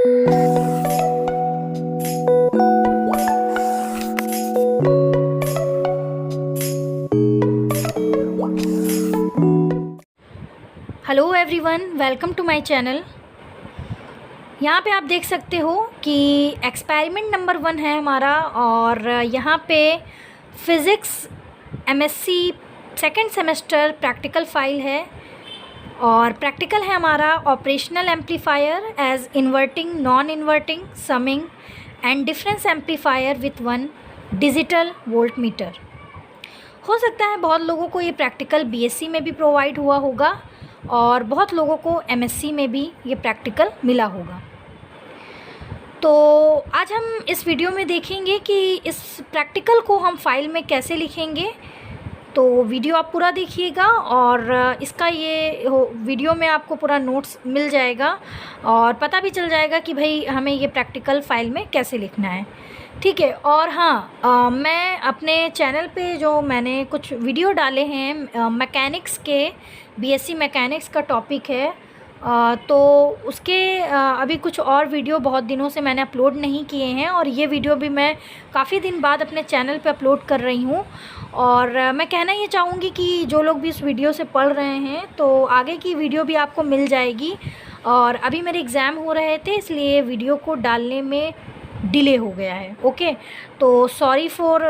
Hello everyone, welcome to my channel. यहाँ पे आप देख सकते हो कि एक्सपेरिमेंट नंबर 1 है हमारा, और यहाँ पे physics MSc second semester practical file है। और प्रैक्टिकल है हमारा operational amplifier as inverting, non inverting, summing and difference amplifier with 1 digital volt meter. हो सकता है बहुत लोगों को ये प्रैक्टिकल बीएससी में भी प्रोवाइड हुआ होगा और बहुत लोगों को एमएससी में भी ये प्रैक्टिकल मिला होगा। तो आज हम इस वीडियो में देखेंगे कि इस प्रैक्टिकल को हम फाइल में कैसे लिखेंगे। तो वीडियो आप पूरा देखिएगा और इसका ये वीडियो में आपको पूरा नोट्स मिल जाएगा और पता भी चल जाएगा कि भाई हमें ये प्रैक्टिकल फाइल में कैसे लिखना है। ठीक है। और हाँ, मैं अपने चैनल पे जो मैंने कुछ वीडियो डाले हैं मैकेनिक्स के, बीएससी मैकेनिक्स का टॉपिक है, तो उसके अभी कुछ और वीडियो बहुत दिनों से मैंने अपलोड नहीं किए हैं और ये वीडियो भी मैं काफ़ी दिन बाद अपने चैनल पे अपलोड कर रही हूँ। और मैं कहना ये चाहूँगी कि जो लोग भी इस वीडियो से पढ़ रहे हैं तो आगे की वीडियो भी आपको मिल जाएगी। और अभी मेरे एग्ज़ाम हो रहे थे इसलिए वीडियो को डालने में डिले हो गया है। ओके, तो sorry for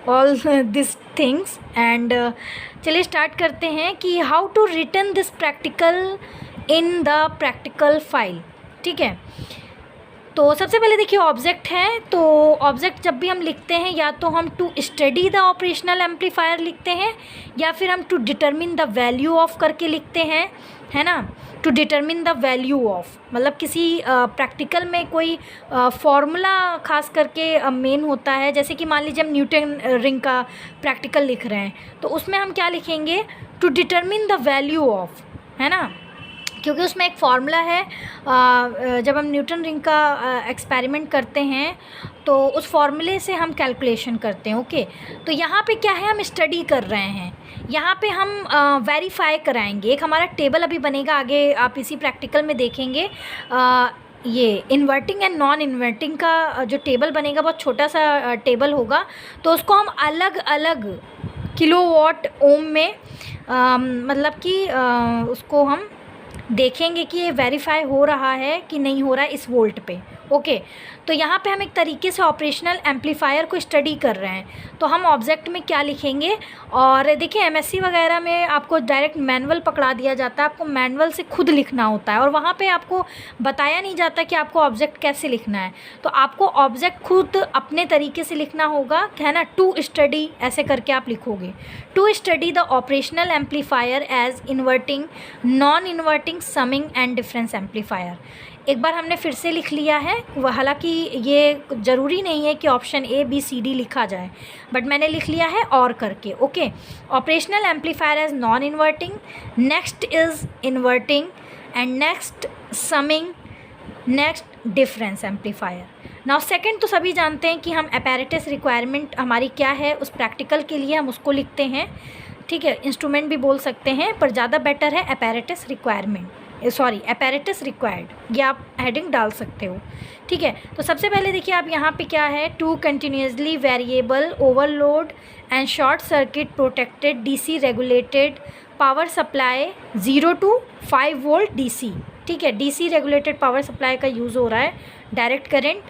all this things. And चलिए स्टार्ट करते हैं कि how to written this practical in the practical file. ठीक है, तो सबसे पहले देखिए ऑब्जेक्ट है। तो ऑब्जेक्ट जब भी हम लिखते हैं या तो हम to study the operational amplifier लिखते हैं या फिर हम to determine the value of करके लिखते हैं, है ना। To determine the value of मतलब किसी प्रैक्टिकल में कोई फॉर्मूला खास करके मेन होता है। जैसे कि मान लीजिए हम न्यूटन रिंग का प्रैक्टिकल लिख रहे हैं तो उसमें हम क्या लिखेंगे, to determine the value of, है ना, क्योंकि उसमें एक फार्मूला है। जब हम न्यूटन रिंग का एक्सपेरिमेंट करते हैं तो उस फार्मूले से हम कैलकुलेशन करते हैं। ओके, तो यहाँ पे क्या है, हम स्टडी कर रहे हैं, यहाँ पे हम वेरीफाई कराएंगे। एक हमारा टेबल अभी बनेगा, आगे आप इसी प्रैक्टिकल में देखेंगे। ये इन्वर्टिंग एंड नॉन इन्वर्टिंग का जो टेबल बनेगा बहुत छोटा सा टेबल होगा, तो उसको हम अलग अलग किलोवाट ओम में मतलब कि उसको हम देखेंगे कि ये वेरीफाई हो रहा है कि नहीं हो रहा है इस वोल्ट पे। ओके, तो यहाँ पे हम एक तरीके से ऑपरेशनल एम्पलीफायर को स्टडी कर रहे हैं। तो हम ऑब्जेक्ट में क्या लिखेंगे, और देखिए एमएससी वगैरह में आपको डायरेक्ट मैनुअल पकड़ा दिया जाता है, आपको मैनुअल से खुद लिखना होता है और वहाँ पे आपको बताया नहीं जाता कि आपको ऑब्जेक्ट कैसे लिखना है। तो आपको ऑब्जेक्ट खुद अपने तरीके से लिखना होगा, है ना। टू स्टडी ऐसे करके आप लिखोगे, to study the operational amplifier as inverting, non inverting, summing and difference amplifier. एक बार हमने फिर से लिख लिया है, हालांकि ये ज़रूरी नहीं है कि option A B C D लिखा जाए, बट मैंने लिख लिया है और करके। Okay, operational amplifier as non inverting, next is inverting and next summing, next difference amplifier. Now second तो सभी जानते हैं कि हम अपैरेटस रिक्वायरमेंट हमारी क्या है, उस प्रैक्टिकल के लिए हम उसको लिखते हैं। ठीक है, इंस्ट्रूमेंट भी बोल सकते हैं पर ज़्यादा बेटर है apparatus requirement, sorry apparatus required, ये आप हेडिंग डाल सकते हो। ठीक है, तो सबसे पहले देखिए आप यहाँ पे क्या है, to continuously variable overload and short circuit protected DC regulated power supply 0 to 5 volt DC. ठीक है, डीसी रेगुलेटेड पावर सप्लाई का यूज़ हो रहा है, डायरेक्ट करंट,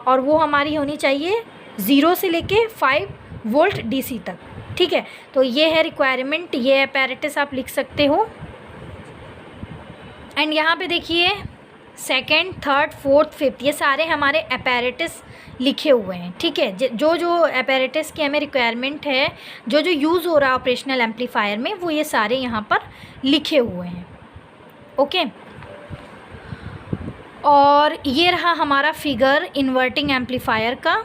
और वो हमारी होनी चाहिए 0 से लेके 5 वोल्ट डीसी तक। ठीक है, तो ये है रिक्वायरमेंट, ये अपैरेटस आप लिख सकते हो। एंड यहाँ पे देखिए सेकंड, थर्ड, फोर्थ, फिफ्थ, ये सारे हमारे अपैरेटस लिखे हुए हैं। ठीक है, जो जो अपैरेटस की हमें रिक्वायरमेंट है, जो जो यूज़ हो रहा है ऑपरेशनल एम्पलीफायर में, वो ये सारे यहाँ पर लिखे हुए हैं। ओके, और ये रहा हमारा फिगर इन्वर्टिंग एम्पलीफायर का।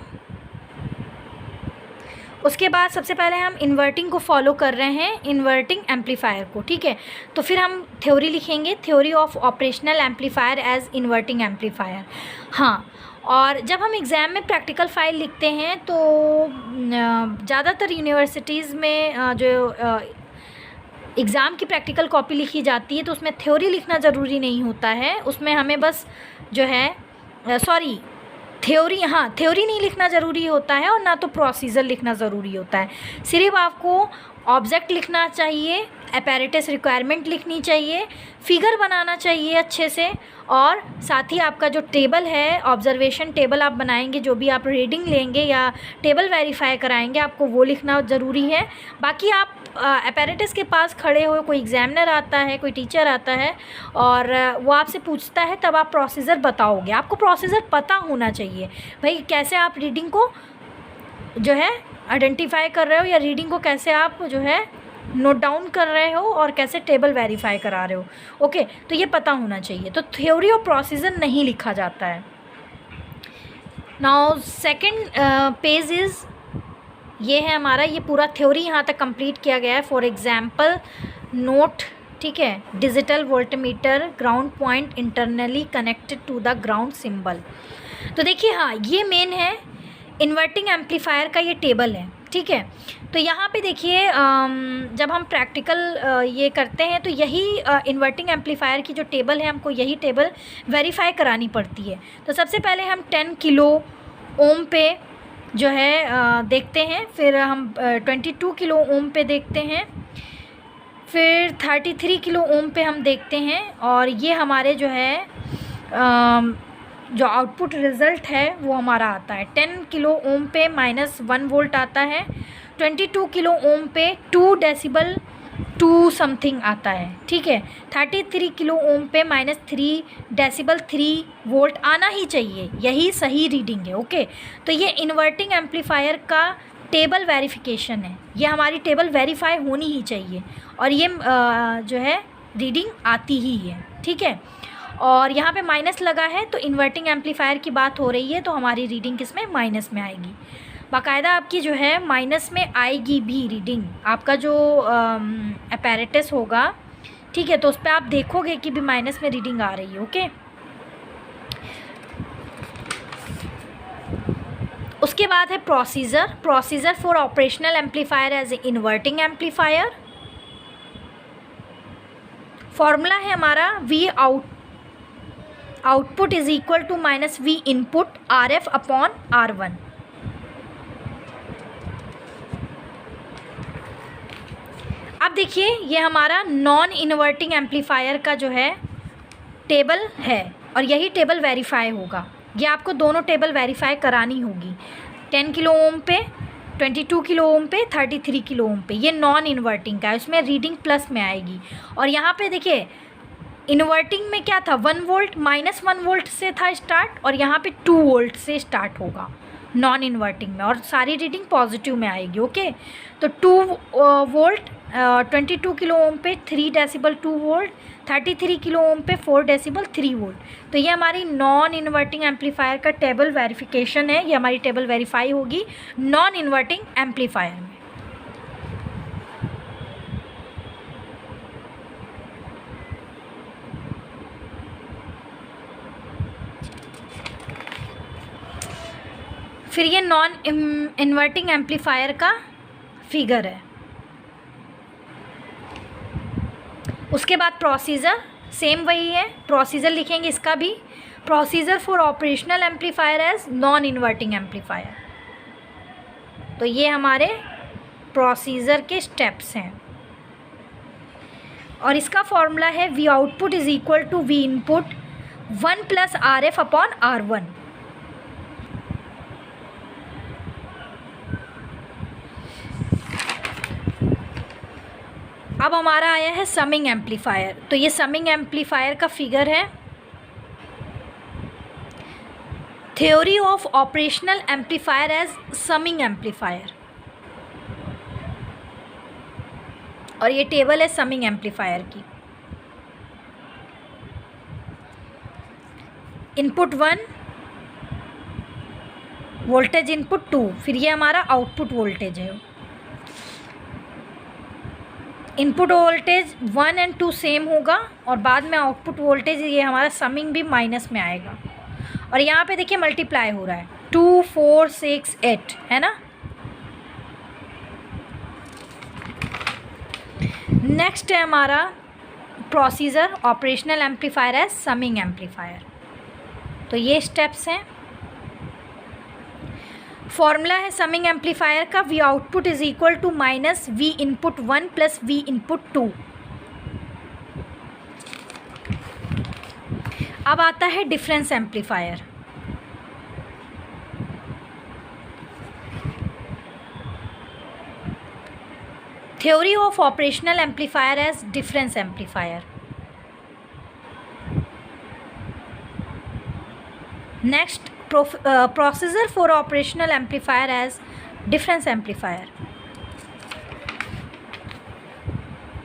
उसके बाद सबसे पहले हम इन्वर्टिंग को फॉलो कर रहे हैं, इन्वर्टिंग एम्पलीफायर को। ठीक है, तो फिर हम थ्योरी लिखेंगे, theory of operational amplifier as inverting amplifier. हाँ, और जब हम एग्ज़ाम में प्रैक्टिकल फाइल लिखते हैं तो ज़्यादातर यूनिवर्सिटीज़ में जो एग्ज़ाम की प्रैक्टिकल कॉपी लिखी जाती है तो उसमें थ्योरी लिखना ज़रूरी नहीं होता है, उसमें हमें बस जो है थ्योरी नहीं लिखना ज़रूरी होता है और ना तो प्रोसीजर लिखना ज़रूरी होता है। सिर्फ आपको ऑब्जेक्ट लिखना चाहिए, अपैरेटस रिक्वायरमेंट लिखनी चाहिए, फिगर बनाना चाहिए अच्छे से, और साथ ही आपका जो टेबल है, ऑब्जर्वेशन टेबल आप बनाएंगे, जो भी आप रीडिंग लेंगे या टेबल वेरीफाई कराएंगे, आपको वो लिखना ज़रूरी है। बाकी आप अपैरेटस के पास खड़े हो, कोई एग्जामिनर आता है, कोई टीचर आता है और वो आपसे पूछता है, तब आप प्रोसीजर बताओगे। आपको प्रोसीजर पता होना चाहिए भाई, कैसे आप रीडिंग को जो है आइडेंटिफाई कर रहे हो या रीडिंग को कैसे आप जो है नोट डाउन कर रहे हो और कैसे टेबल वेरीफाई करा रहे हो। ओके, तो ये पता होना चाहिए। तो थ्योरी और प्रोसीजर नहीं लिखा जाता है। नाउ सेकंड पेज इज़, ये है हमारा, ये पूरा थ्योरी यहाँ तक कंप्लीट किया गया है। फॉर एग्जांपल नोट, ठीक है, digital voltmeter, ground point internally connected to the ground symbol. तो देखिए, हाँ, ये मेन है इन्वर्टिंग एम्पलीफायर का ये टेबल है, ठीक है। तो यहाँ पे देखिए, जब हम प्रैक्टिकल ये करते हैं तो यही इन्वर्टिंग एम्पलीफायर की जो टेबल है, हमको यही टेबल वेरीफाई करानी पड़ती है। तो सबसे पहले हम 10 किलो ओम पे जो है देखते हैं, फिर हम 22 किलो ओम पे देखते हैं, फिर 33 किलो ओम पे हम देखते हैं, और ये हमारे जो है जो आउटपुट रिज़ल्ट है वो हमारा आता है 10 किलो ओम पे -1 वोल्ट आता है, 22 किलो ओम पे 2 डेसिबल 2 समथिंग आता है, ठीक है। 33 किलो ओम पे -3 डेसिबल 3 वोल्ट आना ही चाहिए, यही सही रीडिंग है। ओके, तो ये इन्वर्टिंग एम्पलीफायर का टेबल वेरिफिकेशन है, ये हमारी टेबल वेरीफाई होनी ही चाहिए और ये जो है रीडिंग आती ही है, ठीक है। और यहाँ पे माइनस लगा है तो इन्वर्टिंग एम्पलीफायर की बात हो रही है, तो हमारी रीडिंग किस में, माइनस में आएगी। बाकायदा आपकी जो है माइनस में आएगी भी रीडिंग, आपका जो अपैरेटस होगा, ठीक है, तो उस पर आप देखोगे कि भी माइनस में रीडिंग आ रही है। ओके, उसके बाद है procedure for operational amplifier as a inverting amplifier. Formula है हमारा V output is equal to -V input RF upon R1। अब देखिए, ये हमारा नॉन इन्वर्टिंग एम्पलीफायर का जो है टेबल है और यही टेबल वेरीफाई होगा। ये आपको दोनों टेबल वेरीफाई करानी होगी, 10 किलो ओम पे, 22 किलो ओम पे, 33 किलो ओम पे। ये नॉन इन्वर्टिंग का है, उसमें रीडिंग प्लस में आएगी। और यहाँ पे देखिए, इन्वर्टिंग में क्या था, 1 वोल्ट, -1 वोल्ट से था स्टार्ट, और यहाँ पे 2 वोल्ट से स्टार्ट होगा नॉन इन्वर्टिंग में, और सारी रीडिंग पॉजिटिव में आएगी। ओके, तो 2 वोल्ट 22 किलो ओम पे 3 डेसिबल 2 वोल्ट, 33 किलो ओम पे 4 डेसिबल 3 वोल्ट। तो ये हमारी नॉन इन्वर्टिंग एम्पलीफायर का टेबल वेरिफिकेशन है, ये हमारी टेबल वेरीफाई होगी नॉन इन्वर्टिंग एम्पलीफायर में। फिर ये नॉन इन्वर्टिंग एम्पलीफायर का फिगर है। उसके बाद प्रोसीजर, सेम वही है, प्रोसीजर लिखेंगे इसका भी, procedure for operational amplifier as non inverting amplifier. तो ये हमारे प्रोसीजर के स्टेप्स हैं, और इसका फॉर्मूला है V output is equal to V input 1 + RF upon R1। अब हमारा आया है समिंग एम्पलीफायर। तो ये समिंग एम्पलीफायर का फिगर है, theory of operational amplifier as summing amplifier, और ये टेबल है समिंग एम्पलीफायर की। इनपुट 1, वोल्टेज इनपुट 2, फिर ये हमारा आउटपुट वोल्टेज है। इनपुट वोल्टेज 1 और 2 सेम होगा, और बाद में आउटपुट वोल्टेज ये हमारा समिंग भी माइनस में आएगा। और यहाँ पे देखिए मल्टीप्लाई हो रहा है, 2 4 6 8, है ना। नेक्स्ट है हमारा प्रोसीजर ऑपरेशनल एम्पलीफायर है समिंग एम्पलीफायर। तो ये स्टेप्स हैं। फॉर्मूला है समिंग एम्पलीफायर का, V output is equal to minus V input 1 plus V input 2। अब आता है difference amplifier. Theory of operational amplifier as difference amplifier. Next procedure for operational amplifier as difference amplifier.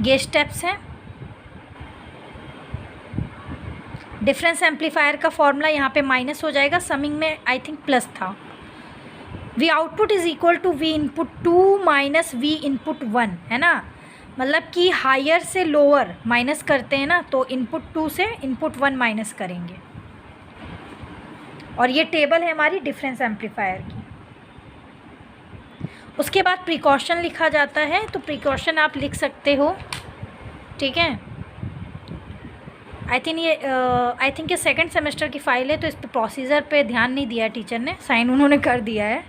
ये steps हैं। Difference amplifier का formula यहाँ पे minus हो जाएगा, समिंग में आई थिंक प्लस था। We output is equal to V input 2 minus V input 1, है ना। मतलब कि हायर से लोअर माइनस करते हैं ना, तो इनपुट 2 से इनपुट 1 माइनस करेंगे। और ये टेबल है हमारी डिफरेंस एम्पलीफायर की। उसके बाद प्रिकॉशन लिखा जाता है, तो प्रिकॉशन आप लिख सकते हो, ठीक है। आई थिंक ये सेकंड सेमेस्टर की फ़ाइल है, तो इस पे प्रोसीजर पे ध्यान नहीं दिया टीचर ने, साइन उन्होंने कर दिया है।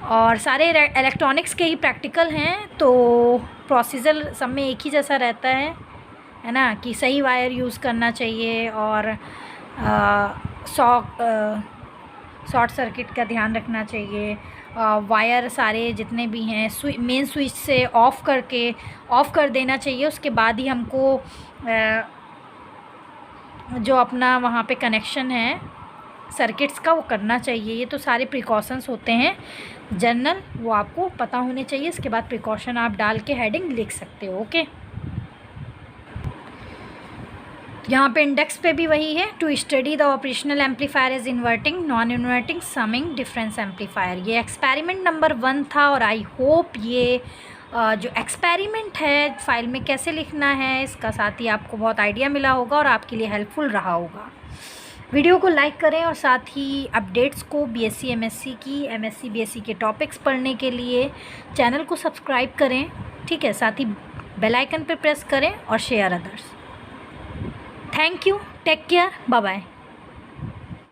और सारे इलेक्ट्रॉनिक्स के ही प्रैक्टिकल हैं, तो प्रोसीजर सब में एक ही जैसा रहता है ना, कि सही वायर यूज़ करना चाहिए और शॉर्ट सर्किट का ध्यान रखना चाहिए। वायर सारे जितने भी हैं मेन स्विच से ऑफ़ कर देना चाहिए। उसके बाद ही हमको जो अपना वहाँ पे कनेक्शन है सर्किट्स का वो करना चाहिए। ये तो सारे प्रिकॉशंस होते हैं जनरल, वो आपको पता होने चाहिए। इसके बाद प्रिकॉशन आप डाल के हेडिंग लिख सकते हो, ओके। यहाँ पे इंडेक्स पे भी वही है, to study the operational amplifier is inverting, non inverting, summing, difference amplifier. ये एक्सपेरिमेंट नंबर 1 था। और आई होप ये जो एक्सपेरिमेंट है फाइल में कैसे लिखना है इसका साथ ही आपको बहुत आइडिया मिला होगा और आपके लिए हेल्पफुल रहा होगा। वीडियो को लाइक करें और साथ ही अपडेट्स को बीएससी एमएससी की, एमएससी बीएससी के टॉपिक्स पढ़ने के लिए चैनल को सब्सक्राइब करें, ठीक है। साथ ही बेल आइकन पर प्रेस करें और share others. Thank you, take care, bye bye.